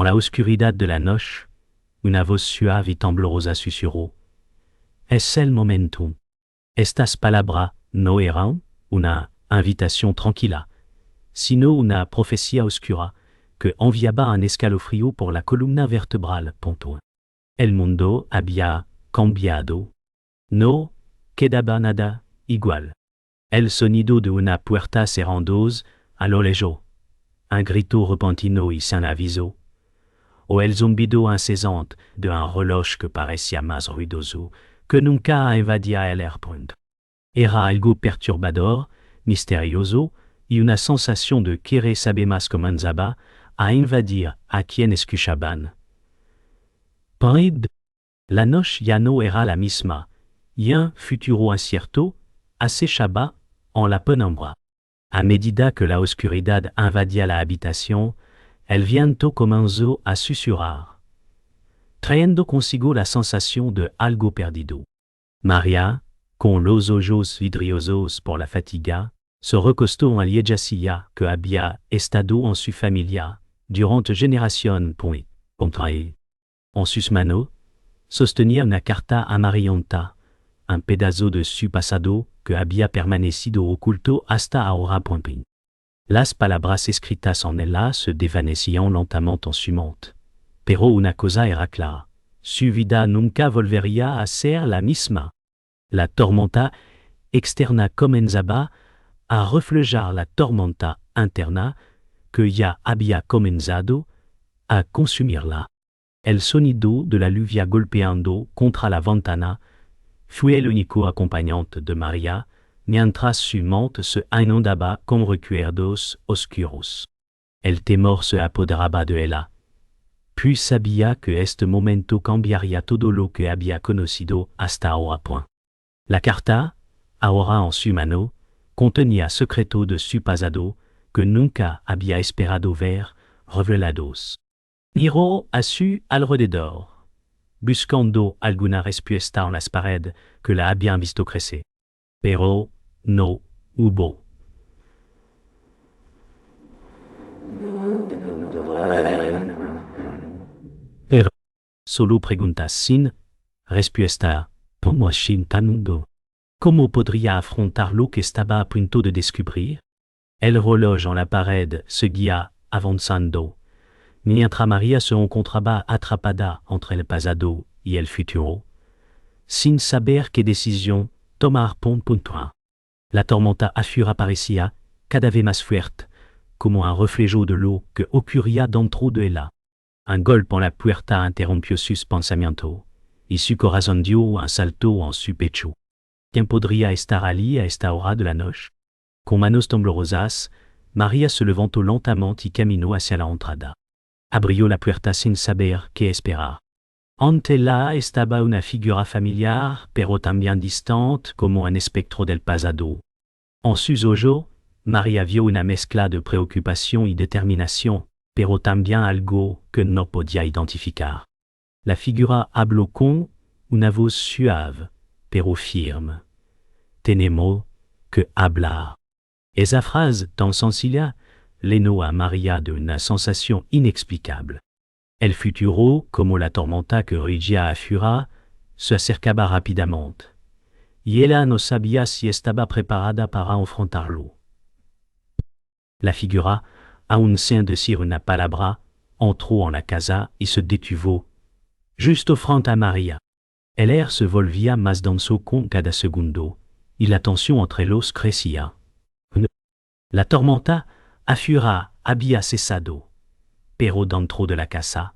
En la oscuridad de la noche, una voz suave y temblorosa susurró: Es el momento. Estas palabras no eran una invitación tranquila, sino una profecía oscura que enviaba un escalofrío por la columna vertebral. El mundo había cambiado. No quedaba nada igual. El sonido de una puerta cerrándose a lo lejos, un grito repentino y sin aviso, o el zumbido incesante de un reloj que parecía más ruidoso que nunca invadía el airport. Era algo perturbador, misterioso, y una sensación de querer saber más comenzaba a invadir a quienes escuchaban. Pero la noche ya no era la misma, y un futuro incierto acechaba en la penumbra. A medida que la oscuridad invadía la habitación, el viento comenzó a susurrar, trayendo consigo la sensación de algo perdido. María, con los ojos vidriosos por la fatiga, se recostó en ella silla que había estado en su familia durante generaciones. En sus manos, sostenía una carta amarillenta, un pedazo de su pasado que había permanecido oculto hasta ahora. Las palabras escritas en ella se desvanecían lentamente en su mente. Pero una cosa era clara: su vida nunca volvería a ser la misma. La tormenta externa comenzaba a reflejar la tormenta interna que ya había comenzado a consumirla. El sonido de la lluvia golpeando contra la ventana fue el único acompañante de María, mientras su mente se inundaba con recuerdos oscuros. El temor se apoderaba de ella, pues sabía que este momento cambiaría todo lo que había conocido hasta ahora. La carta, ahora en su mano, contenía secretos de su pasado que nunca había esperado ver revelados. Miró a su alrededor, buscando alguna respuesta en las paredes que la habían visto crecer. Pero no hubo. Pero solo preguntas sin respuesta, como chintanundo. ¿Cómo podría afrontar lo que estaba a punto de descubrir? El reloj en la pared seguía avanzando, mientras María se encontraba atrapada entre el pasado y el futuro, sin saber qué decisión tomar. La tormenta afuera parecía cada vez más fuerte, como un reflejo de lo que ocurría dentro de ella. Un golpe en la puerta interrumpió sus pensamientos, y su corazón dio un salto en su pecho. ¿Quién podría estar allí a esta hora de la noche? Con manos temblorosas, María se levantó lentamente y caminó hacia la entrada. Abrió la puerta sin saber qué esperar. Ante ella estaba una figura familiar, pero también distante como un espectro del pasado. En sus ojos, María vio una mezcla de preocupación y determinación, pero también algo que no podía identificar. La figura habló con una voz suave, pero firme. Tenemos que hablar. Esa frase tan sencilla llenó a María de una sensación inexplicable. El futuro, como la tormenta que rugía afuera, se acercaba rápidamente, y ella no sabía si estaba preparada para enfrentarlo. La figura, aún sin decir una palabra, entró en la casa y se detuvo, justo frente a María. El aire se volvía más denso con cada segundo, y la tensión entre los crecía. La tormenta afuera había cesado, pero dentro de la casa,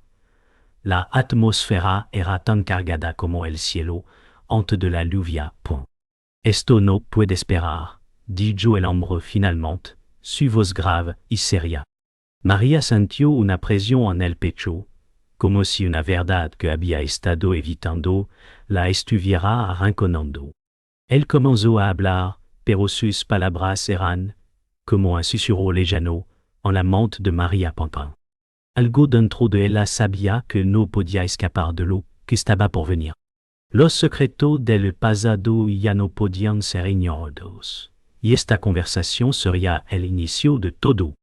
la atmósfera era tan cargada como el cielo antes de la lluvia. Esto no puede esperar, dijo el hombre finalmente, su voz grave y seria. María sintió una presión en el pecho, como si una verdad que había estado evitando la estuviera arrinconando. Él comenzó a hablar, pero sus palabras eran como un susurro lejano en la mente de María. Algo dentro de ella sabía que no podía escapar de lo que estaba por venir. Los secretos del pasado ya no podían ser ignorados, y esta conversación sería el inicio de todo.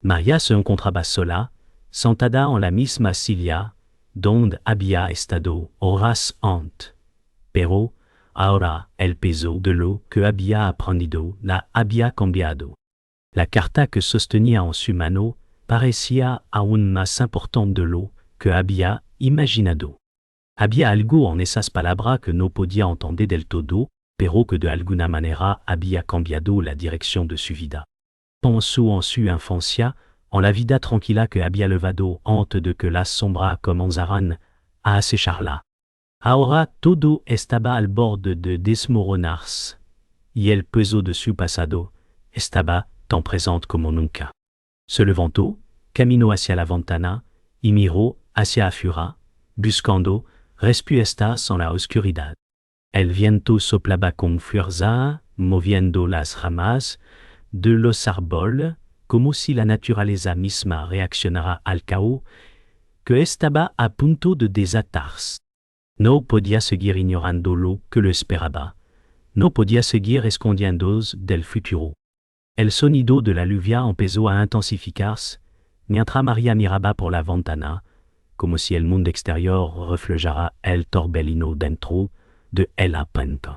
María se encontraba sola, sentada en la misma silla, donde había estado horas antes. Pero, ahora, el peso de lo que había aprendido la había cambiado. La carta que sostenía en su mano parecía aún más importante de lo que había imaginado. Había algo en esas palabras que no podía entender del todo, pero que de alguna manera había cambiado la dirección de su vida. Pensó en su infancia, en la vida tranquila que había levado antes de que las sombras comenzaran a acecharla. Ahora todo estaba al borde de desmoronarse, y el peso de su pasado estaba tan presente como nunca. Se levantó, caminó hacia la ventana y miró hacia afuera, buscando respuestas en la oscuridad. El viento soplaba con fuerza, moviendo las ramas de los árboles, como si la naturaleza misma reaccionara al caos que estaba a punto de desatarse. No podía seguir ignorando lo que lo esperaba. No podía seguir escondiéndose del futuro. El sonido de la lluvia empezó a intensificarse, mientras María miraba por la ventana, como si el mundo exterior reflejara el torbellino dentro de ella penta.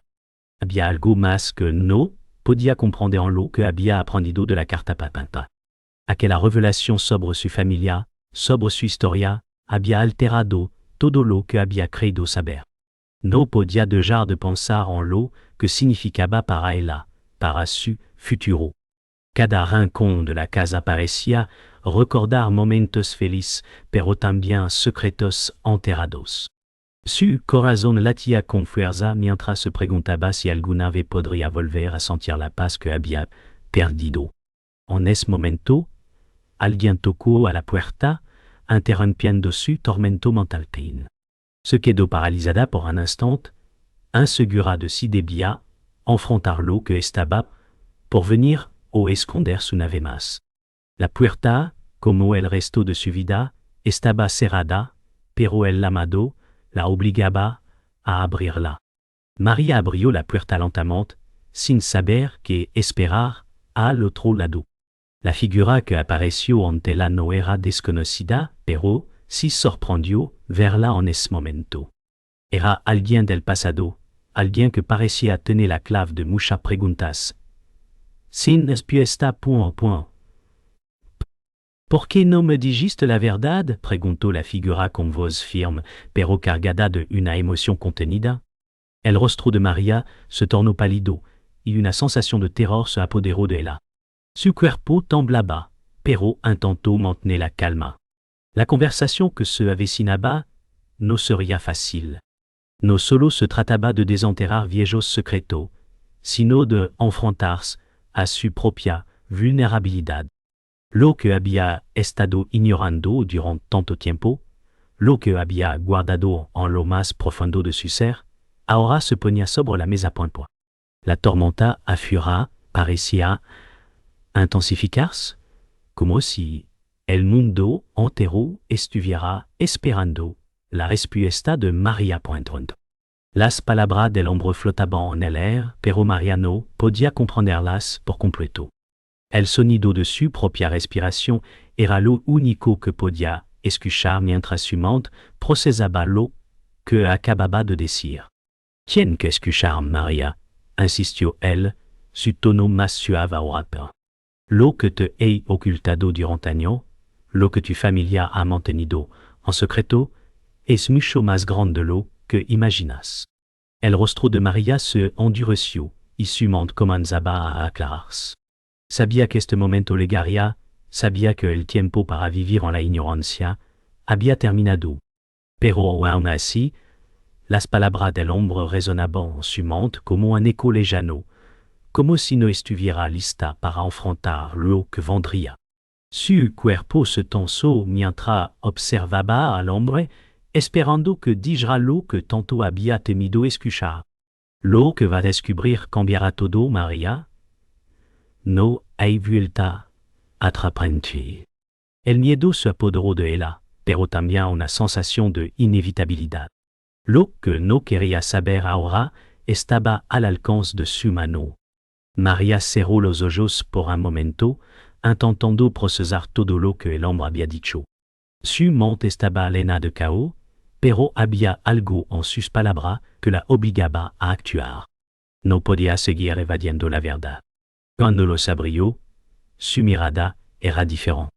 Había algo más que no podía comprender en lo que había aprendido de la carta papanta. Aquella revelación sobre su familia, sobre su historia, había alterado todo lo que había creído saber. No podía dejar de pensar en lo que significaba para ella, para su futuro. Cada rincón de la casa parecía recordar momentos felices, pero también secretos enterrados. Su corazón latía con fuerza mientras se preguntaba si alguna vez podría volver a sentir la paz que había perdido. En ese momento, alguien tocó a la puerta, interrumpiendo su tormento mental. Se quedó paralizada por un instante, insegura de si debía enfrentar lo que estaba por venir o esconderse una vez más. La puerta, como el resto de su vida, estaba cerrada, pero el llamado la obligaba a abrirla. María abrió la puerta lentamente, sin saber qué esperar al otro lado. La figura que apareció ante ella no era desconocida, pero sí sorprendió verla en ese momento. Era alguien del pasado, alguien que parecía tener la clave de muchas preguntas. Sin respuesta point. ¿Por qué no me dijiste la verdad? Preguntó la figura con voz firme, pero cargada de una emoción contenida. El rostro de María se tornó pálido, y una sensación de terror se apoderó de ella. Su cuerpo temblaba, pero intentó mantener la calma. La conversación que se avecinaba no sería fácil. No solo se trataba de desenterrar viejos secretos, sino de enfrentarse a su propia vulnerabilidad. Lo que había estado ignorando durante tanto tiempo, lo que había guardado en lo más profundo de su ser, ahora se ponía sobre la mesa point. La tormenta afuera parecía intensificarse, como si el mundo entero estuviera esperando la respuesta de María point. Las palabras del hombre flotaban en el aire, pero María no podía comprenderlas por completo. El sonido de su propia respiración era lo único que podía escuchar mientras su mente procesaba lo que acababa de decir. Tienes que escuchar, María, insistió él, su tono más suave ahora. Lo que te he ocultado durante años, lo que tu familia ha mantenido en secreto, es mucho más grande de lo que imaginas. El rostro de María se endureció y su mente comenzaba a aclararse. Sabía que este momento llegaría, sabía que el tiempo para vivir en la ignorancia había terminado. Pero aún así, las palabras del hombre resonaban en su mente como un eco lejano, como si no estuviera lista para enfrentar lo que vendría. Su cuerpo se tensó mientras observaba al hombre, esperando que dijera lo que tanto había temido escuchar. Lo que va a descubrir cambiará todo, María. No hay vuelta atrás. El miedo se apoderó de ella, pero también una sensación de inevitabilidad. Lo que no quería saber ahora estaba al alcance de su mano. María cerró los ojos por un momento, intentando procesar todo lo que el hombre había dicho. Su mont estaba lena de cao, pero había algo en sus palabras que la obligaba a actuar. No podía seguir evadiendo la verdad. Cuando lo abrió, su mirada era diferente.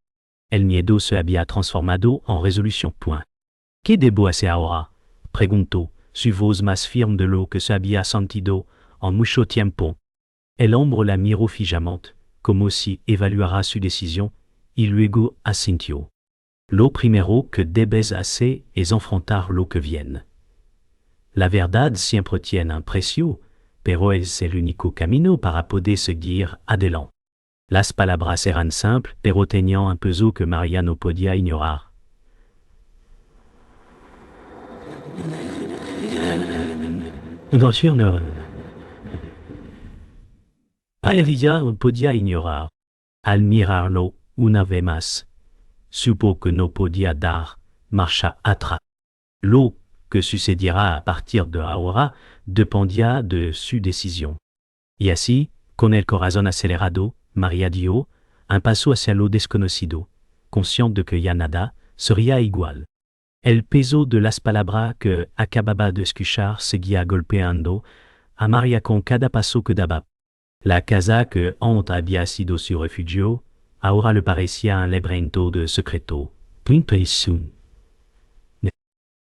El miedo se había transformado en resolución. ¿Qué debo hacer ahora? Preguntó, su voz más firme de lo que se había sentido en mucho tiempo. El hombre la miró fijamente, como si evaluara su decisión, y luego asintió. Lo primero que debes hacer es enfrentar lo que viene. La verdad siempre tiene un precio, pero es el único camino para poder seguir adelante. Las palabras eran simples, pero tenían un peso que María no podía ignorar. No. Ella no podía ignorar. Al mirarlo una vez más, supo que no podía dar marcha atrás. Lo que sucediera a partir de ahora dependía de su decisión. Y así, con el corazón acelerado, María dio un paso hacia lo desconocido, consciente de que ya nada sería igual. El peso de las palabras que acababa de escuchar seguía golpeando a María con cada paso que daba. La casa que antes había sido su refugio, ahora le parecía un laberinto de secretos.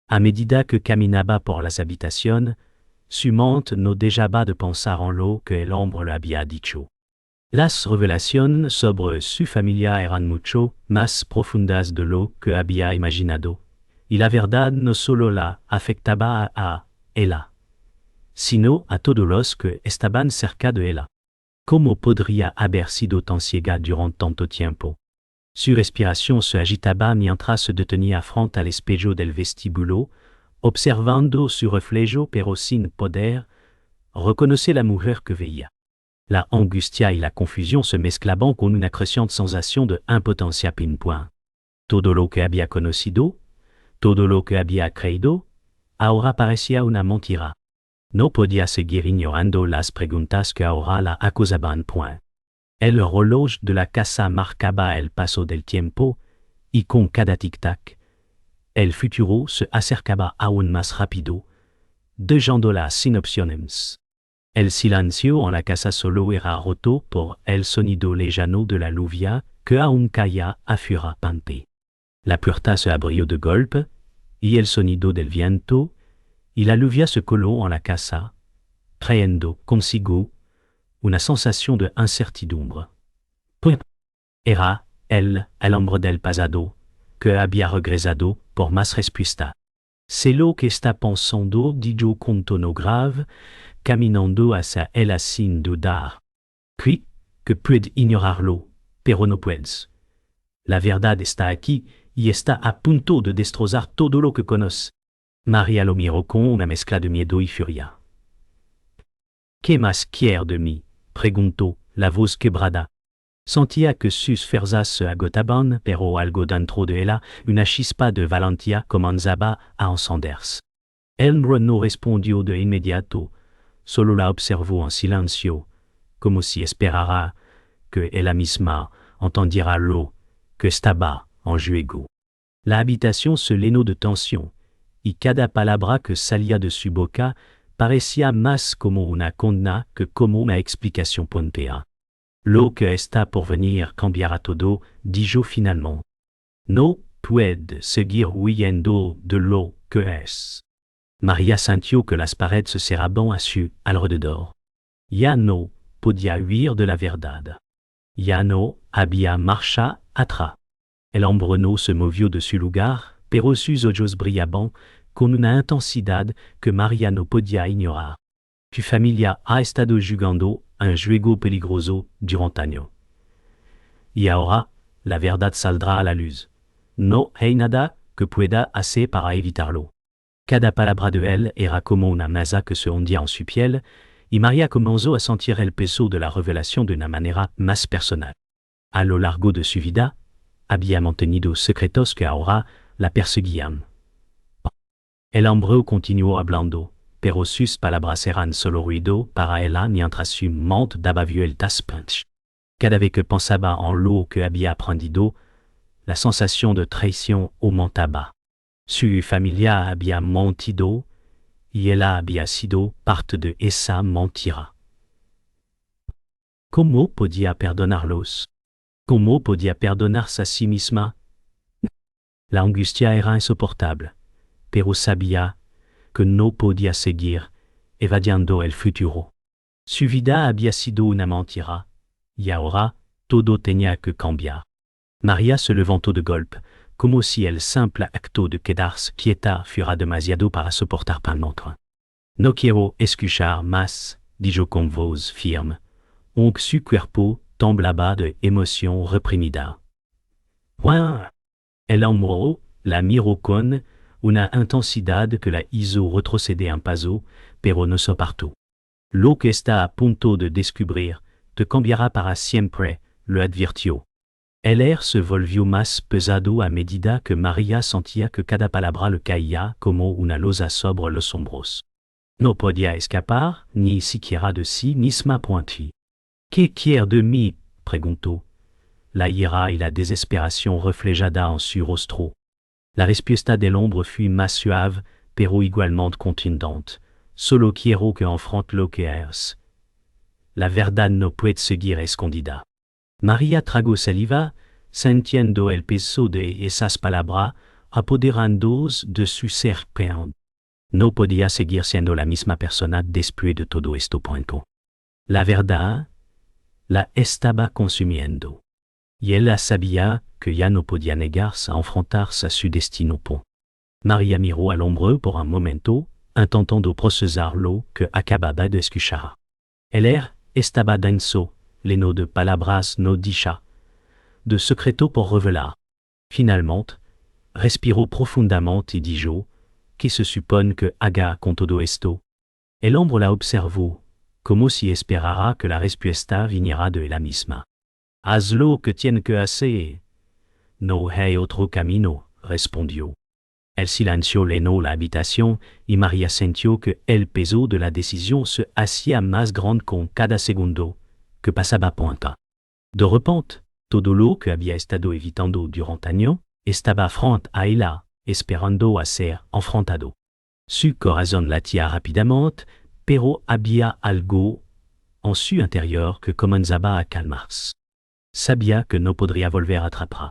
A medida que caminaba por las habitaciones, su mente no dejaba de pensar en lo que el hombre le había dicho. Las revelaciones sobre su familia eran mucho más profundas de lo que había imaginado, y la verdad no solo la afectaba a ella, sino a todos los que estaban cerca de ella. ¿Cómo podría haber sido tan ciega durante tanto tiempo? Su respiración se agitaba mientras se detenía frente al espejo del vestíbulo, observando su reflejo pero sin poder reconocer la mujer que veía. La angustia y la confusión se mezclaban con una creciente sensación de impotencia pinpoint. Todo lo que había conocido, todo lo que había creído, ahora parecía una mentira. No podía seguir ignorando las preguntas que ahora la acosaban. El reloj de la casa marcaba el paso del tiempo, y con cada tic-tac, el futuro se acercaba aún más rápido, dejándola sin opciones. El silencio en la casa solo era roto por el sonido lejano de la lluvia que aún caía a furtivamente. La puerta se abrió de golpe, y el sonido del viento, y la lluvia se coló en la casa, trayendo consigo una sensación de incertidumbre. Era el hombre del pasado, que había regresado por más respuesta. C'est lo que está pensando, dijo con tono grave, caminando hacia ella sin dudar. Puis, que puedes ignorarlo, pero no puedes. La verdad está aquí, y está a punto de destrozar todo lo que conoce. María lo miró con una mezcla de miedo y furia. ¿Qué más quiere de mí? Preguntó, la voz quebrada. Sentía que sus fuerzas se agotaban, pero algo dentro de ella, una chispa de valentía, comenzaba a encenderse. Él no respondió de inmediato, solo la observó en silencio, como si esperara que ella misma entendiera lo que estaba en juego. La habitación se llenó de tensión, y cada palabra que salía de su boca parecía más como una condena que como una explicación pompea. Lo que está por venir cambiará todo, dijo finalmente. No puede seguir huyendo de lo que es. María sintió que las paredes se cerraban a su alrededor. Ya no podía huir de la verdad. Ya no había marcha atrás. El hombre no se movió de su lugar, pero sus ojos brillaban con una intensidad que María no podía ignorar. Su familia ha estado jugando un juego peligroso durante años. Y ahora, la verdad saldrá a la luz. No hay nada que pueda hacer para evitarlo. Cada palabra de él era como una masa que se hundía en su piel, y María comenzó a sentir el peso de la revelación de una manera más personal. A lo largo de su vida, había mantenido secretos que ahora la perseguían. El hombre continuó hablando, pero sus palabras eran solo ruido para ella mientras su mente daba vueltas. Cada vez que pensaba en lo que había aprendido, la sensation de trahison aumentaba. Su familia había mentido, y ella había sido parte de esa mentira. ¿Cómo podía perdonarlos? ¿Cómo podía perdonarse a sí misma? La angustia era insoportable, pero sabía que no podía seguir evadiendo el futuro. Su vida había sido una mentira, y ahora todo tenía que cambiar. María se levantó de golpe, como si el simple acto de quedarse quieta fuera demasiado para soportar por dentro. No quiero escuchar más, dijo con voz firme, aunque su cuerpo temblaba de emoción reprimida. ¡Wow! El hombre la miró con una intensidad que la hizo retroceder un paso, pero no se apartó. Lo que está a punto de descubrir te cambiará para siempre, lo advirtió. El air se volvió más pesado a medida que María sentía que cada palabra le caía como una losa sobre los hombros. No podía escapar, ni siquiera de sí misma pointu. ¿Qué quiere de mí? Preguntó. La ira y la desesperación reflejada en su rostro. La respuesta del hombre fut más suave, pero igualmente contundente. Solo quiero que enfrente lo que es. La verdad no puede seguir escondida. María tragó saliva, sintiendo el peso de esas palabras apoderándose de su ser peón. No podía seguir siendo la misma persona después de todo esto pronto. La verdad la estaba consumiendo. Y ella sabía que ya no podía negarse a enfrentarse a su destino. María miró al hombre por un momento, intentando procesar lo que acababa de escuchar. El air estaba denso, lleno de palabras no dichas, de secretos por revelar. Finalmente, respiró profundamente y dijo, ¿qué se supone que haga con todo esto? El hombre la observó, como si esperara que la respuesta viniera de ella misma. Haz lo que tiene que hacer. No hay otro camino, respondió. El silencio llenó la habitación y María sintió que el peso de la decisión se hacía más grande con cada segundo que pasaba pronto. De repente, todo lo que había estado evitando durante años estaba frente a ella, esperando a ser enfrentado. Su corazón latía rápidamente, pero había algo en su interior que comenzaba a calmarse. Sabía que no podría volver atrás.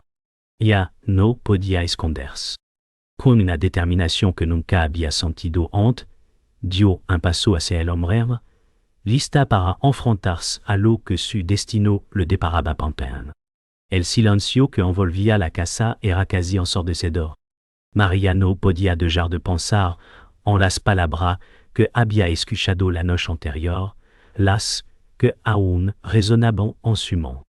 Ya no podía esconderse. Con una determinación que nunca había sentido antes, dio un paso hacia el hombre, lista para enfrentarse a lo que su destino le deparaba pampean. El silencio que envolvía la casa era casi ensordecedor. María no podía dejar de pensar en las palabras que había escuchado la noche anterior, las que aún resonaban en su mente.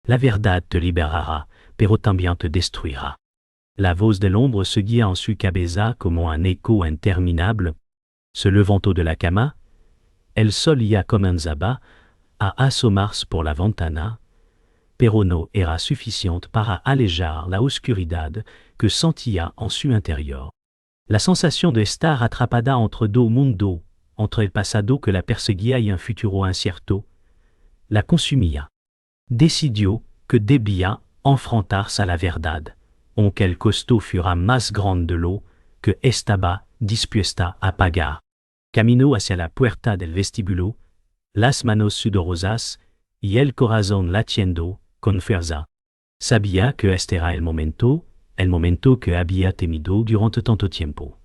La verdad te liberará, pero también te destruirá. La voz del hombre seguía en su cabeza como un écho interminable. Se levantó de la cama. El sol ya comenzaba a asomarse por la ventana, pero no era suficiente para alejar la oscuridad que sentía en su interior. La sensación de estar atrapada entre dos mundos, entre el pasado que la perseguía y un futuro incierto, la consumía. Decidió que debía enfrentarse a la verdad, aunque el costo fuera más grande de lo que estaba dispuesta a pagar. Caminó hacia la puerta del vestíbulo, las manos sudorosas y el corazón latiendo con fuerza. Sabía que este era el momento que había temido durante tanto tiempo.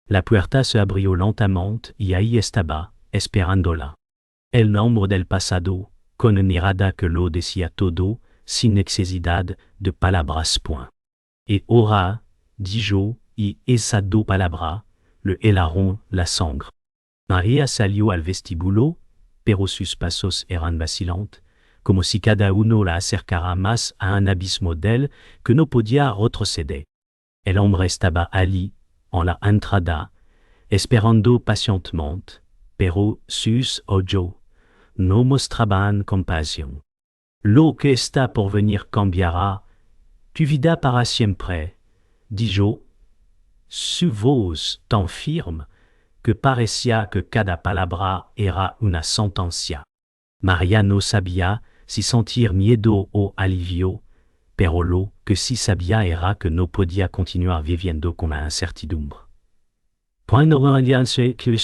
La puerta se abrió lentamente y ahí estaba, esperándola. El nombre del pasado, con una mirada que lo decía todo, sin necesidad de palabras point. Et ahora, dijo, y esas dos palabras, le helaron la sangre. María salió al vestíbulo, pero sus pasos eran vacilantes, como si cada uno la acercara más a un abismo d'elle que no podía retroceder. El hombre estaba allí, en la entrada, esperando pacientemente, pero sus ojos no mostraban compasión. Lo que está por venir cambiará tu vida para siempre, dijo, su voz tan firme que parecía que cada palabra era una sentencia. María no sabía si sentir miedo o alivio, Perolo, que si sabia era que no podia continuar viviendo con la incertidumbre. Point no alianse que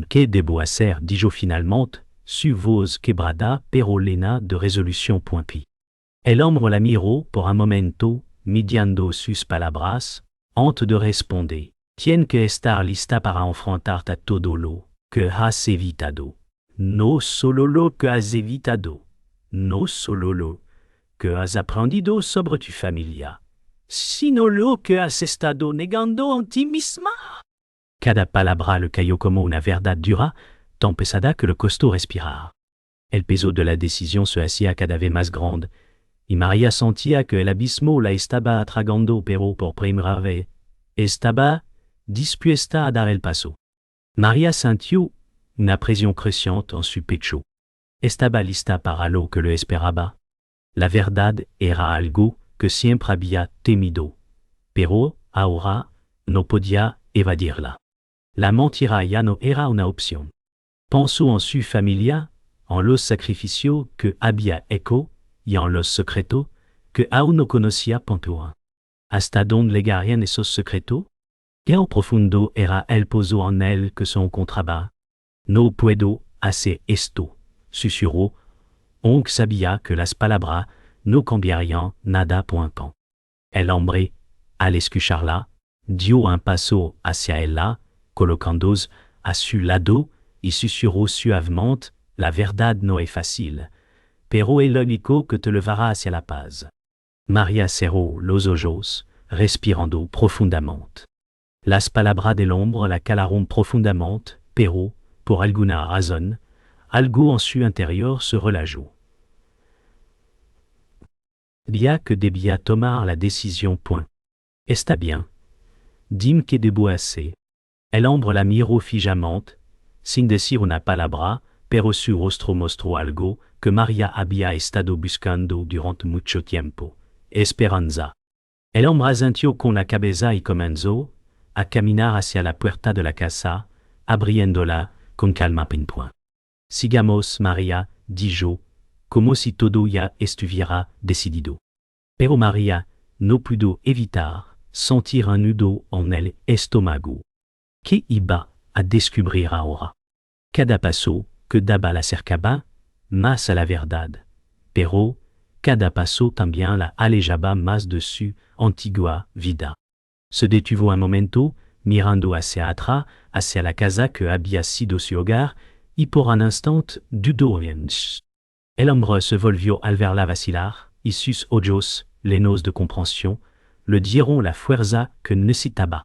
que debo hacer, dijo finalmente, su voz quebrada pero llena de resolución. Pi. El hombre la miró por un momento, midiando sus palabras, antes de responder. Tien que estar lista para enfrentarte a todo lo que has evitado. No solo lo que has evitado. No solo lo que has aprendido sobre tu familia, sino lo que has estado negando en ti misma. Cada palabra le cayó como una verdad dura, tan pesada que le costó respirar. El peso de la decisión se hacía cada vez más grande, y María sentía que el abismo la estaba atragando, pero por primera vez, estaba dispuesta a dar el paso. María sintió una presión creciente en su pecho. Estaba lista para lo que le esperaba. La verdad era algo que siempre había temido, pero ahora no podía evadirla. La mentira ya no era una opción. Pensó en su familia, en los sacrificios que había hecho y en los secretos que aún no conocía puntual. ¿Hasta dónde llegarían esos secretos? ¿Qué profundo era el pozo en él que se encontraba? No puedo hacer esto, susurró, aunque sabía que las palabras no cambiarían nada. El hombre, al escucharla, dio un paso hacia ella, colocándose a su lado y susurró suavemente, la verdad no es fácil, pero es lo único que te llevará hacia la paz. María cerró los ojos, respirando profundamente. Las palabras del hombre la calaron profundamente, pero, por alguna razón, algo en su interior se relajó. Bien que debía tomar la decisión. Está bien. Dime que debo hacer. El hombre la miró fijamente, sin decir una palabra, pero su rostro mostró algo que María había estado buscando durante mucho tiempo: esperanza. El hombre asintió con la cabeza y comenzó a caminar hacia la puerta de la casa, abriéndola con calma. Sigamos, María, dijo, como si todo ya estuviera decidido. Pero María no pudo evitar sentir un nudo en el estómago. ¿Qué iba a descubrir ahora? Cada paso que daba la acercaba más a la verdad, pero cada paso también la alejaba más de su antigua vida. Se detuvo un momento, mirando hacia atrás, hacia la casa que había sido su hogar, y por un instant dudó. El hombre se volvió al verla vacilar, y sus ojos, llenos de comprensión, le dieron la fuerza que necesitaba.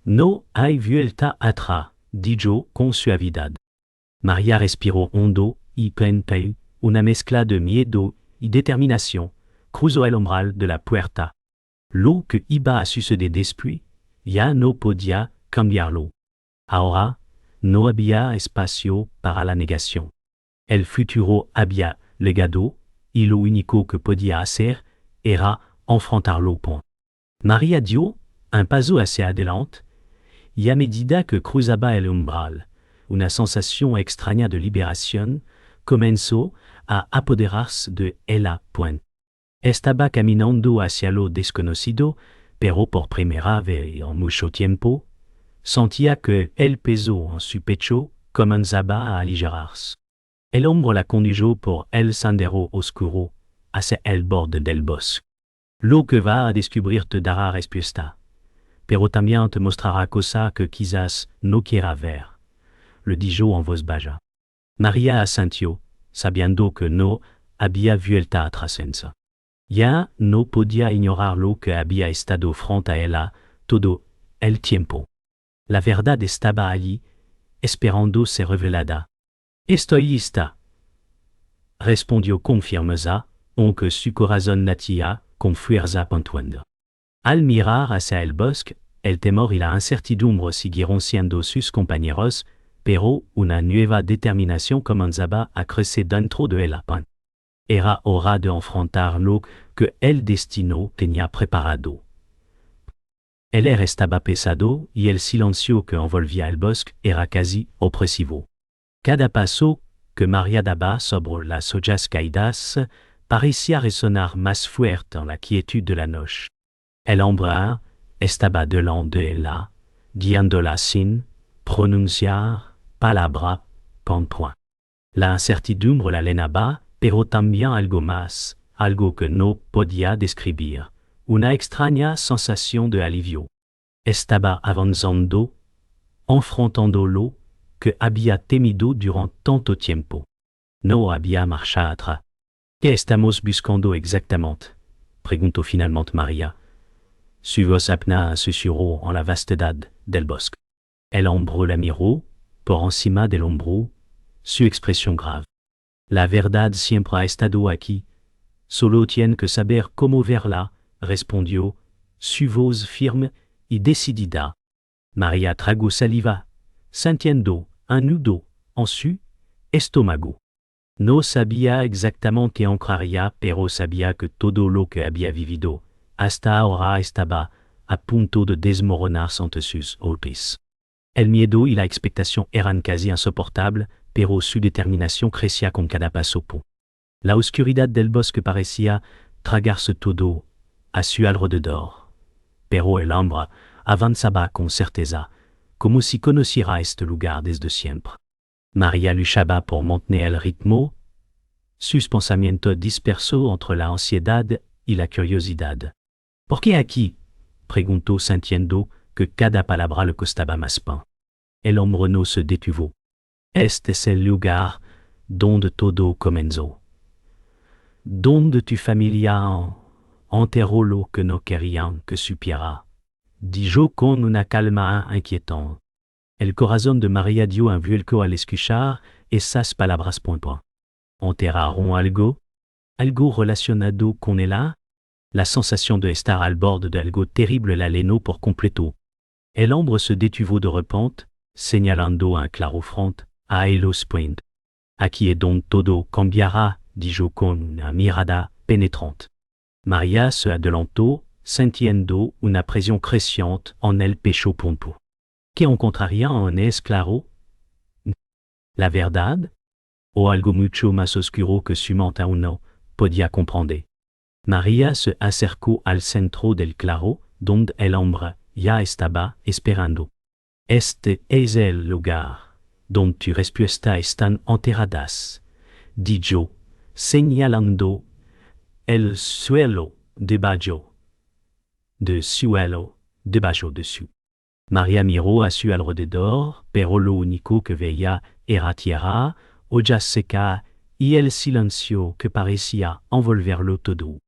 No hay vuelta atrás, dijo con suavidad. María respiró hondo y pronto, una mezcla de miedo y determinación, cruzó el umbral de la puerta. Lo que iba a suceder después, ya no podía cambiarlo. Ahora, no había espacio para la negación. El futuro había llegado, y lo único que podía hacer era enfrentarlo. María dio un paso hacia adelante, y a medida que cruzaba el umbral, una sensación extraña de liberación comenzó a apoderarse de ella. Estaba caminando hacia lo desconocido, pero por primera vez en mucho tiempo, sentía que el peso en su pecho comenzaba a aligerarse. El hombre la condujo por el sendero oscuro hacia el borde del bosque. Lo que va a descubrir te dará respuesta, pero también te mostrará cosas que quizás no quiera ver, le dijo en voz baja. María asintió, sabiendo que no había vuelta atrás. Ya no podía ignorar lo que había estado frente a ella todo el tiempo. La verdad estaba allí, esperando ser revelada. Estoy lista, respondió con firmeza, aunque su corazón latía con fuerza. Al mirar hacia el bosque, el temor y la incertidumbre siguieron siendo sus compañeros, pero una nueva determinación comenzaba a crecer dentro de ella. Era hora de enfrentar lo que el destino tenía preparado. El aire estaba pesado y el silencio que envolvía el bosque era casi opresivo. Cada paso que María daba sobre las ollas caídas parecía resonar más fuerte en la quiétude de la noche. El hombre estaba delante de ella, guiándola sin pronunciar palabra con point. La incertidumbre la llenaba, pero también algo más, algo que no podía describir, una extraña sensación de alivio. Estaba avanzando, enfrentando lo que había temido durante tanto tiempo. No había marcha atrás. ¿Qué estamos buscando exactamente? Preguntó finalmente María. Su voz apna susurró en la vastedad del bosque. El hombre la miró, por encima del hombro, su expresión grave. La verdad siempre ha estado aquí. Solo tiene que saber cómo verla, respondió, su voz firme y decidida. María tragó saliva, sintiendo un nudo en su estómago. No sabía exactamente qué entraría, pero sabía que todo lo que había vivido hasta ahora estaba a punto de desmoronarse ante sus ojos. El miedo y la expectación eran casi insoportables, pero su determinación crecía con cada paso. La oscuridad del bosque parecía tragarse todo a su alrededor. Pero el hombre avanzaba con certeza, como si conociera este lugar desde siempre. María luchaba por mantener el ritmo. Sus pensamientos dispersó entre la ansiedad y la curiosidad. ¿Por qué aquí? Preguntó sintiendo que cada palabra le costaba más pan. El hombre no se detuvo. Este es el lugar donde todo comenzó. Donde tu familia enterró lo que no querían que supiera, dijo con una calma inquietante. El corazón de María dio un vuelco al escuchar esas palabras. ¿Enterraron algo? ¿Algo relacionado con ella? La sensación de estar al borde de algo terrible la llenó por completo. El hombre se detuvo de repente, señalando un claro front a Elos Point. Aquí es donde todo cambiará, dijo con una mirada penetrante. María se adelantó, sintiendo una presión creciente en el pecho pompo. ¿Qué encontraría en ese claro? ¿La verdad? ¿O algo mucho más oscuro que su mente aún no podía comprender? María se acercó al centro del claro, donde el hombre ya estaba esperando. Este es el lugar donde tus respuestas están enterradas, dijo, señalando el suelo debajo de su. María miró a su alrededor, pero lo único que veía era tierra, ollas secas y el silencio que parecía envolverlo todo.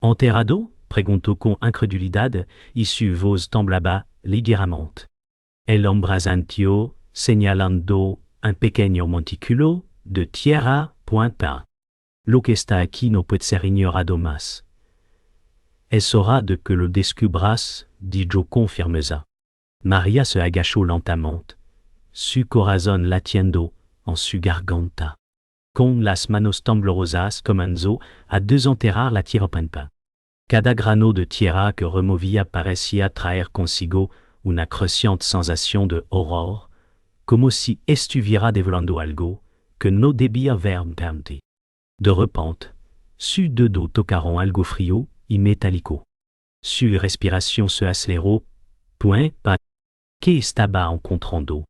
¿Enterrado? Preguntó con incredulidad y su voz temblaba ligeramente. El hombre asintió, señalando un pequeño montículo de tierra pointa. Lo que está aquí no puede ser ignorado más. Es hora de que lo descubras, dijo con firmeza. María se agachó lentamente, su corazón latiendo en su garganta. Con las manos temblorosas comenzó a desenterrar la tierra pampa. Cada grano de tierra que removía parecía traer consigo una creciente sensación de horror, como si estuviera devorando algo que no debía veramente. De repente, sus dedos tocaron algo frío y metálico. Su respiración se aceleró, ¿Qué estaba encontrando?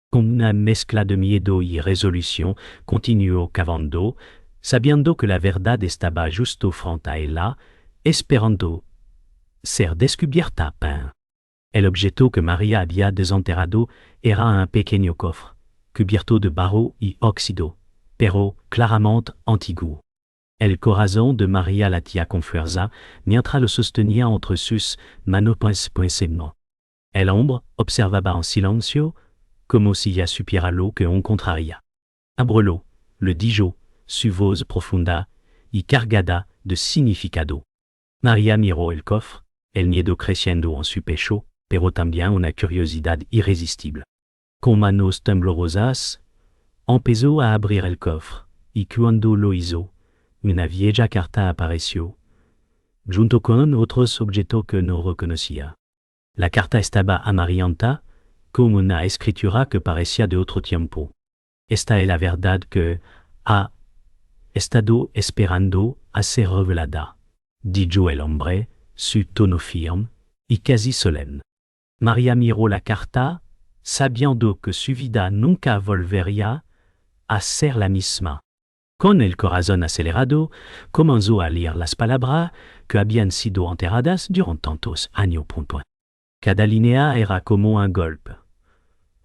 Con una mezcla de miedo y resolución, continuó cavando, sabiendo que la verdad estaba justo frente a ella, esperando ser descubierta. El objeto que María había desenterrado era un pequeño cofre, cubierto de barro y óxido, pero claramente antiguo. El corazón de María latía con fuerza mientras lo sostenía entre sus manos. El hombre observaba en silencio, como si ya supiera lo que encontraría. Ábrelo, le dijo, su voz profunda y cargada de significado. María miró el cofre, el miedo creciendo en su pecho, pero también una curiosidad irresistible. Con manos temblorosas, empezó a abrir el cofre, y cuando lo hizo, una vieja carta apareció, junto con otros objetos que no reconocía. La carta estaba amarillenta, como una escritura que parecía de otro tiempo. Esta es la verdad que Ha estado esperando a ser revelada, dijo el hombre, su tono firme y casi solemne. María miró la carta, sabiendo que su vida nunca volvería a ser la misma. Con el corazón acelerado, comenzó a leer las palabras que habían sido enterradas durante tantos años. Cada línea era como un golpe,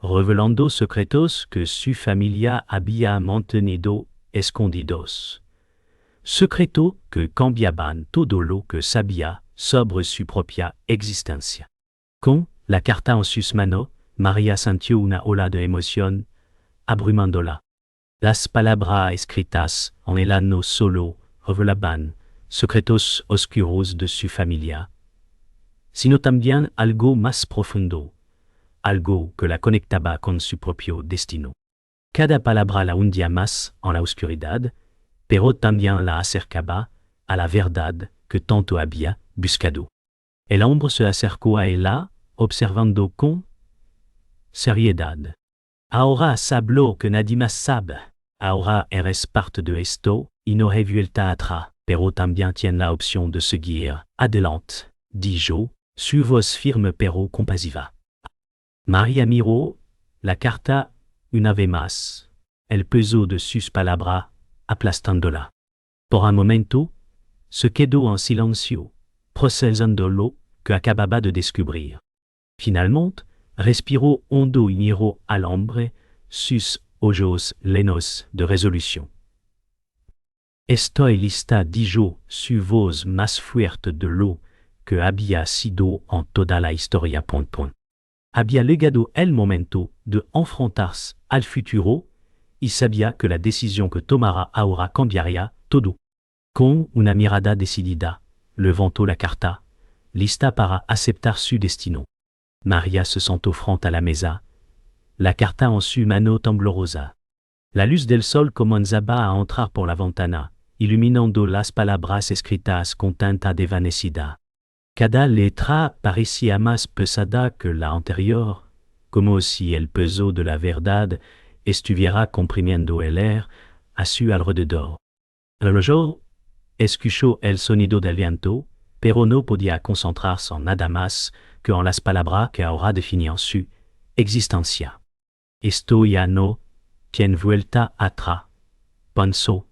revelando secretos que su familia había mantenido escondidos. Secretos que cambiaban todo lo que sabía sobre su propia existencia. Con la carta en sus manos, María sintió una ola de emoción abrumándola. Las palabras escritas en el no solo revelaban secretos oscuros de su familia, sino también algo más profundo, algo que la conectaba con su propio destino. Cada palabra la hundía más en la oscuridad, pero también la acercaba a la verdad que tanto había buscado. El hombre se acercó a ella, observando con seriedad. Ahora sablo que nadie más sabe. Ahora eres parte de esto y no hay vuelta atrás, pero también tiene la opción de seguir adelante, dijo, su voz firme pero compasiva. María miró la carta una vez más, el peso de sus palabras aplastándola. Por un momento, se quedó en silencio, procesando lo que acababa de descubrir. Finalmente, respiró hondo y miró al hombre, sus ojos llenos de resolución. Estoy lista, dijo su voz más fuerte de lo que había sido en toda la historia. Había llegado el momento de enfrentarse al futuro y sabía que la decisión que tomara ahora cambiaría todo. Con una mirada decidida, levantó la carta, lista para aceptar su destino. María se sentó frente a la mesa, la carta en su mano temblorosa. La luz del sol comenzaba a entrar por la ventana, iluminando las palabras escritas con tanta desvanecida. Cada letra parecía más pesada que la anterior, como si el peso de la verdad estuviera comprimiendo el aire a su alrededor. El reloj escuchó el sonido del viento, pero no podía concentrarse en nada más que en las palabras que ahora definían su existencia. Esto ya no tiene vuelta atrás, pensó,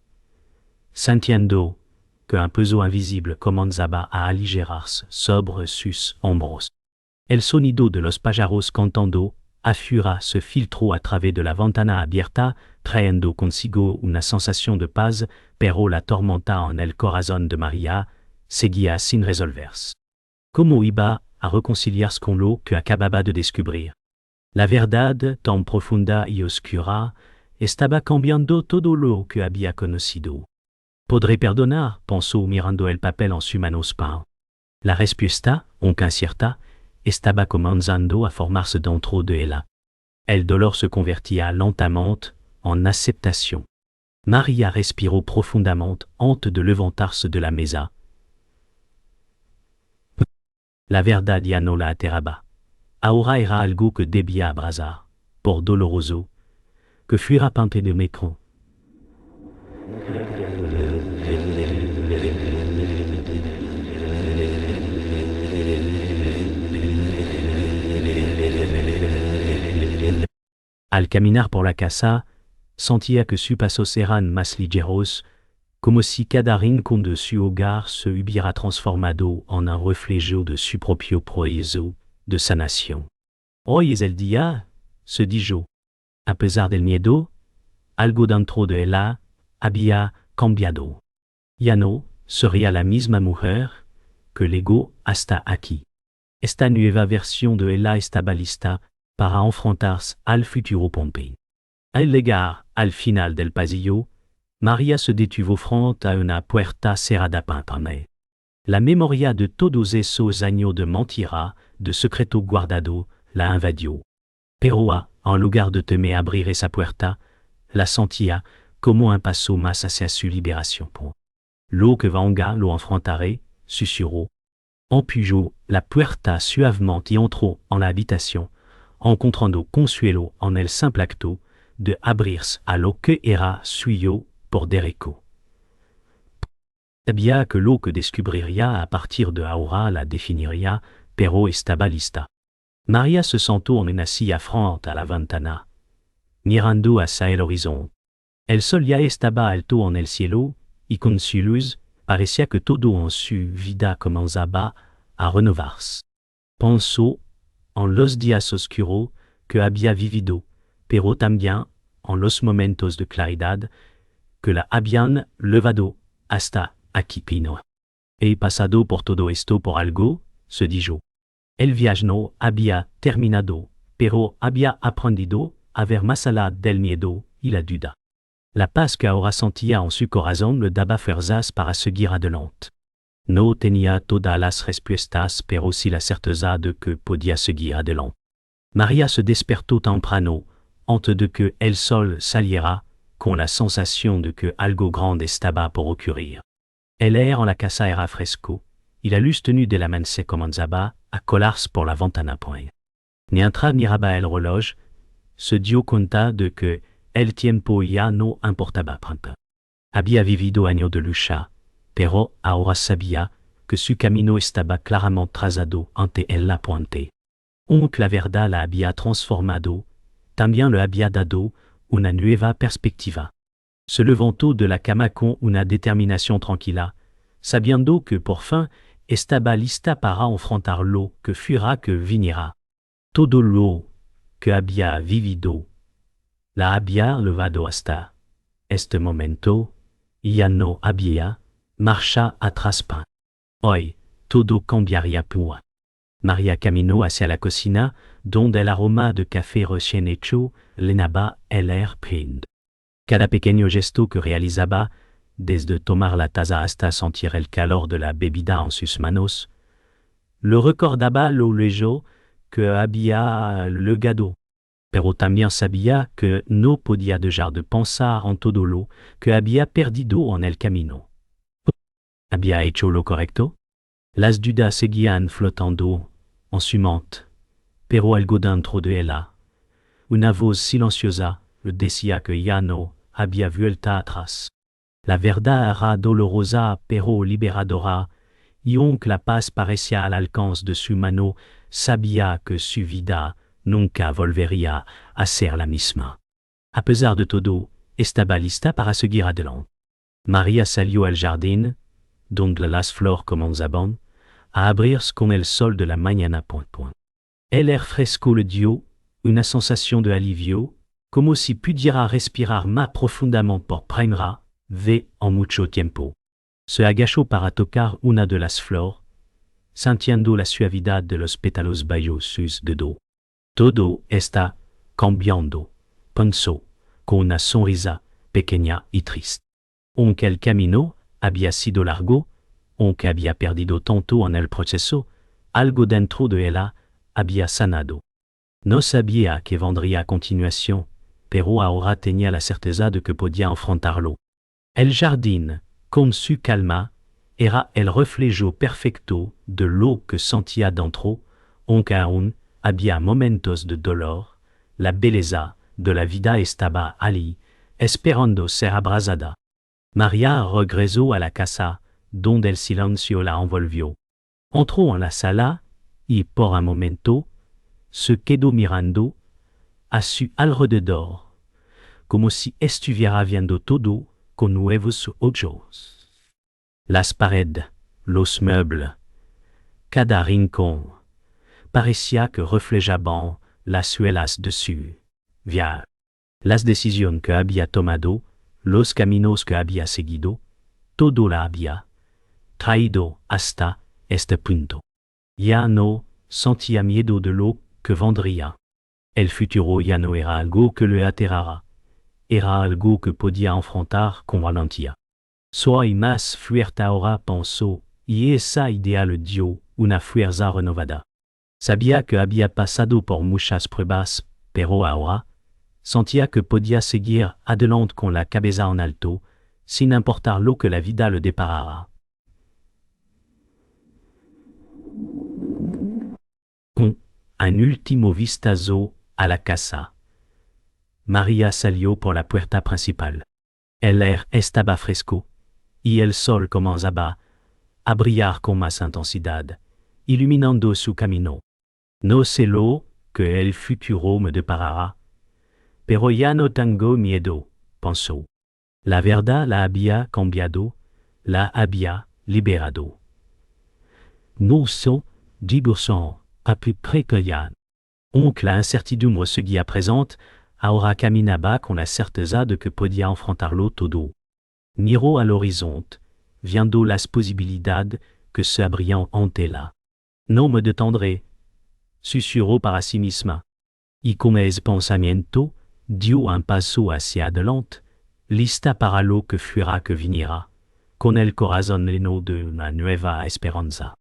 sintiendo que un peso invisible comenzaba a aligerarse sobre sus hombros. El sonido de los pájaros cantando afuera se filtró a través de la ventana abierta, trayendo consigo una sensación de paz, pero la tormenta en el corazón de María seguía sin resolverse. ¿Cómo iba a reconciliarse con lo que acababa de descubrir? La verdad, tan profunda y oscura, estaba cambiando todo lo que había conocido. ¿Podré perdonar?, pensó mirando el papel en su manos. La respuesta, aunque incierta, estaba comenzando a formarse dentro de ella. El dolor se convertía lentamente en aceptación. María respiró profundamente antes de levantarse de la mesa. La verdad ya no la aterraba. Ahora era algo que debía abrazar, por doloroso que fuera parte de Macron. Al caminar por la casa, sentía que sus pasos eran más ligeros, como si cada rincón de su hogar se hubiera transformado en un reflejo de su propio proceso de sanación. Hoy es el día, se dijo. A pesar del miedo, algo dentro de ella había cambiado. Ya no sería la misma mujer que llegó hasta aquí. Esta nueva versión de ella estaba lista para enfrentarse al futuro Pompey. Al llegar al final del pasillo, María se detuvo frente a una puerta cerrada. La memoria de todos esos años de mentira, de secreto guardado, la invadió. Pero en lugar de temer abrir esa puerta, la sentía como un paso más hacia su liberación. Lo que venga lo enfrentaré, susurró. Empujó la puerta suavement y entró en la habitación, encontrando consuelo en el simple acto de abrirse a lo que era suyo por Dereco. Sabía que lo que descubriría a partir de ahora la definiría, pero estaba lista. María se sentó en una silla frente a la ventana, mirando hacia el horizonte. El sol ya estaba alto en el cielo, y con su luz, parecía que todo en su vida comenzaba a renovarse. Pensó en los días oscuros que había vivido, pero también en los momentos de claridad que la habían levado hasta aquí pino. He pasado por todo esto por algo, se dijo. El viaje no había terminado, pero había aprendido a ver más allá del miedo y la duda. La paz que ahora sentía en su corazón le daba fuerzas para seguir adelante. No tenía todas las respuestas, pero sí la certeza de que podía seguir adelante. María se despertó temprano, antes de que el sol saliera, con la sensación de que algo grande estaba por ocurrir. El aire en la casa era fresco, y la luz tenue de la mañana se comenzaba a colarse por la ventana. Mientras miraba el reloj, se dio cuenta de que el tiempo ya no importaba tanto. Había vivido años de lucha, pero ahora sabía que su camino estaba claramente trazado ante él la puente. Aunque la verdad la había transformado, también le había dado una nueva perspectiva. Se levantó de la cama con una determinación tranquila, sabiendo que por fin estaba lista para enfrentar lo que fuera que viniera. Todo lo que había vivido la había levado hasta este momento, y ya no había marcha atrás. Hoy, todo cambiaría por. María caminó hacia la cocina, donde el aroma de café recién hecho llenaba el aire prendido. Cada pequeño gesto que realizaba, desde tomar la taza hasta sentir el calor de la bebida en sus manos, le recordaba lo lejos que había llegado. Pero también sabía que no podía dejar de pensar en todo lo que había perdido en el camino. ¿Había hecho lo correcto? Las dudas seguían flotando en su mente, pero algo dentro de ella, una voz silenciosa, le decía que ya no había vuelta atrás. La verdad era dolorosa pero liberadora, y aunque la paz parecía al alcance de su mano, sabía que su vida nunca volvería a ser la misma. A pesar de todo, estaba lista para seguir adelante. María salió al jardín, donde las flores comenzaban a abrirse con el sol de la mañana. El aire fresco le dio una sensación de alivio, como si pudiera respirar más profundamente por primera vez en mucho tiempo. Se agachó para tocar una de las flores, sintiendo la suavidad de los pétalos bajo sus dedos. Todo está cambiando, pensó, con una sonrisa pequeña y triste. Aunque el camino había sido largo, aunque había perdido tanto en el proceso, algo dentro de ella había sanado. No sabía qué vendría a continuación, pero ahora tenía la certeza de que podía enfrentarlo. El jardín, con su calma, era el reflejo perfecto de lo que sentía dentro, aunque aún había momentos de dolor, la belleza de la vida estaba allí, esperando ser abrazada. María regresó a la casa, donde el silencio la envolvió. Entró en la sala, y por un momento, se quedó mirando a su alrededor, como si estuviera viendo todo con nuevos ojos. Las paredes, los muebles, cada rincón, parecía que reflejaban las suelas de su viaje. Las decisiones que había tomado, los caminos que había seguido, todo la había traído hasta este punto. Ya no sentía miedo de lo que vendría. El futuro ya no era algo que le aterrara, era algo que podía enfrentar con valentía. Soy más fuerte ahora, pensó, y esa idea le dio una fuerza renovada. Sabía que había pasado por muchas pruebas, pero ahora sentía que podía seguir adelante con la cabeza en alto, sin importar lo que la vida le deparara. Con un último vistazo a la casa, María salió por la puerta principal. El air estaba fresco, y el sol comenzaba a brillar con más intensidad, iluminando su camino. No sé lo que el futuro me deparará, pero ya no tengo miedo, pensó. La verdad la había cambiado, la había liberado. Nous sommes 10% à peu près que ya. Donc la incertidumbre se guia présente, ahora caminaba con la certeza de que podía enfrentarlo todo. Miró al horizonte, viendo las posibilidad que se abrían ante la. No me detendré, susurró para sí misma. Y con ese pensamiento, dio un paso hacia adelante, lista para lo que fuera que viniera, con el corazón lleno de una nueva esperanza.